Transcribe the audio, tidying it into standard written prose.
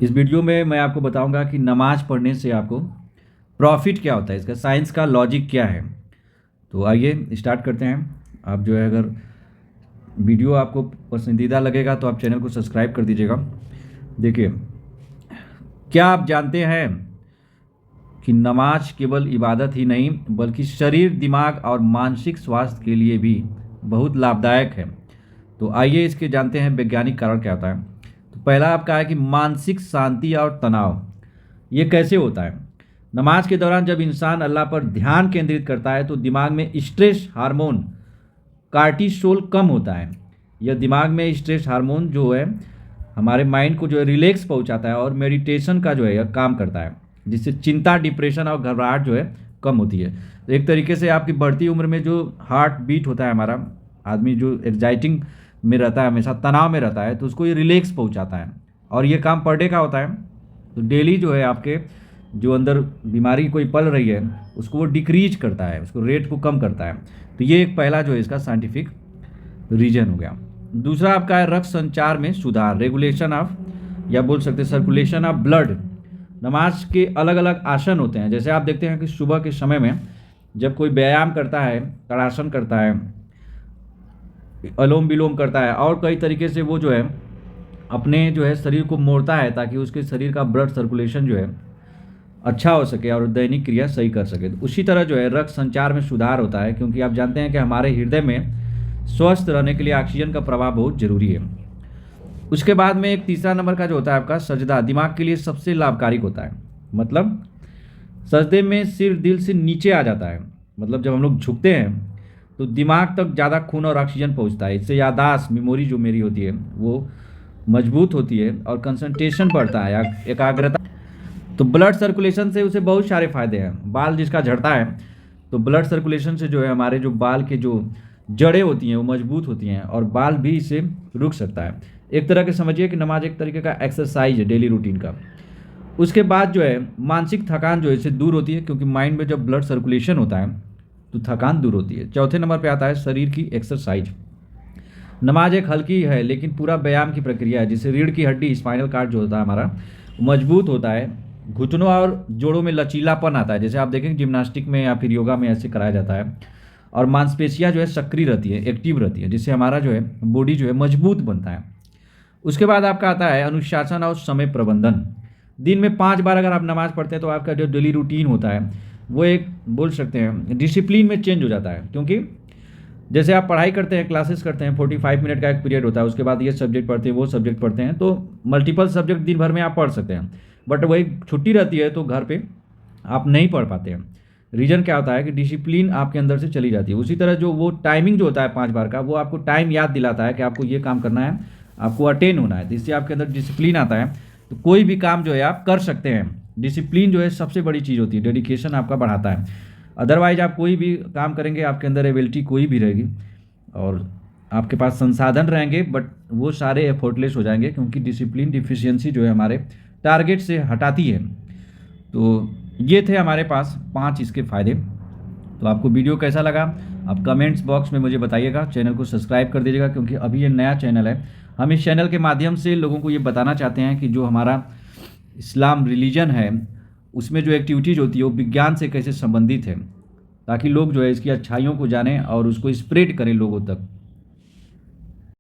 इस वीडियो में मैं आपको बताऊंगा कि नमाज़ पढ़ने से आपको प्रॉफिट क्या होता है, इसका साइंस का लॉजिक क्या है। तो आइए स्टार्ट करते हैं। आप जो है, अगर वीडियो आपको पसंदीदा लगेगा तो आप चैनल को सब्सक्राइब कर दीजिएगा। देखिए, क्या आप जानते हैं कि नमाज केवल इबादत ही नहीं बल्कि शरीर, दिमाग और मानसिक स्वास्थ्य के लिए भी बहुत लाभदायक है। तो आइए इसके जानते हैं वैज्ञानिक कारण क्या होता है। तो पहला आपका है कि मानसिक शांति और तनाव। ये कैसे होता है? नमाज के दौरान जब इंसान अल्लाह पर ध्यान केंद्रित करता है तो दिमाग में स्ट्रेस हार्मोन कार्टिसोल कम होता है। यह दिमाग में स्ट्रेस हार्मोन जो है हमारे माइंड को जो है रिलैक्स पहुंचाता है और मेडिटेशन का जो है यह काम करता है, जिससे चिंता, डिप्रेशन और घबराहट जो है कम होती है। तो एक तरीके से आपकी बढ़ती उम्र में जो हार्ट बीट होता है हमारा, आदमी जो एग्जाइटिंग में रहता है, हमेशा तनाव में रहता है, तो उसको ये रिलैक्स पहुंचाता है। और ये काम पर डे का होता है। तो डेली जो है आपके जो अंदर बीमारी कोई पल रही है उसको वो डिक्रीज करता है, उसको रेट को कम करता है। तो ये एक पहला जो है इसका साइंटिफिक रीजन हो गया। दूसरा आपका है रक्त संचार में सुधार, रेगुलेशन ऑफ, या बोल सकते हैं सर्कुलेशन ऑफ ब्लड। नमाज के अलग अलग आसन होते हैं। जैसे आप देखते हैं कि सुबह के समय में जब कोई व्यायाम करता है, ताड़ासन करता है, अनुलोम विलोम करता है और कई तरीके से वो जो है अपने जो है शरीर को मोड़ता है ताकि उसके शरीर का ब्लड सर्कुलेशन जो है अच्छा हो सके और दैनिक क्रिया सही कर सके। तो उसी तरह जो है रक्त संचार में सुधार होता है, क्योंकि आप जानते हैं कि हमारे हृदय में स्वस्थ रहने के लिए ऑक्सीजन का प्रवाह बहुत जरूरी है। उसके बाद में एक तीसरा नंबर का जो होता है आपका सजदा, दिमाग के लिए सबसे लाभकारी होता है। मतलब सजदे में सिर दिल से नीचे आ जाता है। मतलब जब हम लोग झुकते हैं तो दिमाग तक ज़्यादा खून और ऑक्सीजन पहुंचता है। इससे याददाश्त, मेमोरी जो मेरी होती है वो मजबूत होती है और कंसंट्रेशन बढ़ता है, एकाग्रता। तो ब्लड सर्कुलेशन से उसे बहुत सारे फायदे हैं। बाल जिसका झड़ता है तो ब्लड सर्कुलेशन से जो है हमारे जो बाल के जो जड़ें होती हैं वो मजबूत होती हैं और बाल भी इसे रुक सकता है। एक तरह के समझिए कि नमाज एक तरीके का एक्सरसाइज है डेली रूटीन का। उसके बाद जो है मानसिक थकान जो है इससे दूर होती है, क्योंकि माइंड में जब ब्लड सर्कुलेशन होता है तो थकान दूर होती है। चौथे नंबर पे आता है शरीर की एक्सरसाइज। नमाज एक हल्की है लेकिन पूरा व्यायाम की प्रक्रिया है, जिससे रीढ़ की हड्डी, स्पाइनल कार्ड जो होता है हमारा मजबूत होता है, घुटनों और जोड़ों में लचीलापन आता है। जैसे आप देखेंगे जिम्नास्टिक में या फिर योगा में ऐसे कराया जाता है। और मांसपेशियां जो है सक्रिय रहती है, एक्टिव रहती है, जिससे हमारा जो है बॉडी जो है मजबूत बनता है। उसके बाद आपका आता है अनुशासन और समय प्रबंधन। दिन में 5 बार अगर आप नमाज पढ़ते हैं तो आपका जो डेली रूटीन होता है वो एक बोल सकते हैं डिसिप्लिन में चेंज हो जाता है। क्योंकि जैसे आप पढ़ाई करते हैं, क्लासेस करते हैं, 45 मिनट का एक पीरियड होता है, उसके बाद ये सब्जेक्ट पढ़ते हैं, वो सब्जेक्ट पढ़ते हैं, तो मल्टीपल सब्जेक्ट दिन भर में आप पढ़ सकते हैं। बट वही छुट्टी रहती है तो घर पे आप नहीं पढ़ पाते हैं। रीज़न क्या होता है कि डिसिप्लिन आपके अंदर से चली जाती है। उसी तरह जो वो टाइमिंग जो होता है 5 बार का, वो आपको टाइम याद दिलाता है कि आपको ये काम करना है, आपको अटेन होना है। तो इससे आपके अंदर डिसिप्लिन आता है, तो कोई भी काम जो है आप कर सकते हैं। डिसिप्लिन जो है सबसे बड़ी चीज़ होती है, डेडिकेशन आपका बढ़ाता है। अदरवाइज आप कोई भी काम करेंगे, आपके अंदर एबिलिटी कोई भी रहेगी और आपके पास संसाधन रहेंगे बट वो सारे एफर्टलेस हो जाएंगे, क्योंकि डिसिप्लिन डिफिशियंसी जो है हमारे टारगेट से हटाती है। तो ये थे हमारे पास 5 इसके फ़ायदे। तो आपको वीडियो कैसा लगा आप कमेंट्स बॉक्स में मुझे बताइएगा। चैनल को सब्सक्राइब कर दीजिएगा, क्योंकि अभी ये नया चैनल है। हम इस चैनल के माध्यम से लोगों को ये बताना चाहते हैं कि जो हमारा इस्लाम रिलीजन है उसमें जो एक्टिविटीज़ होती है वो विज्ञान से कैसे संबंधित है, ताकि लोग जो है इसकी अच्छाइयों को जानें और उसको स्प्रेड करें लोगों तक।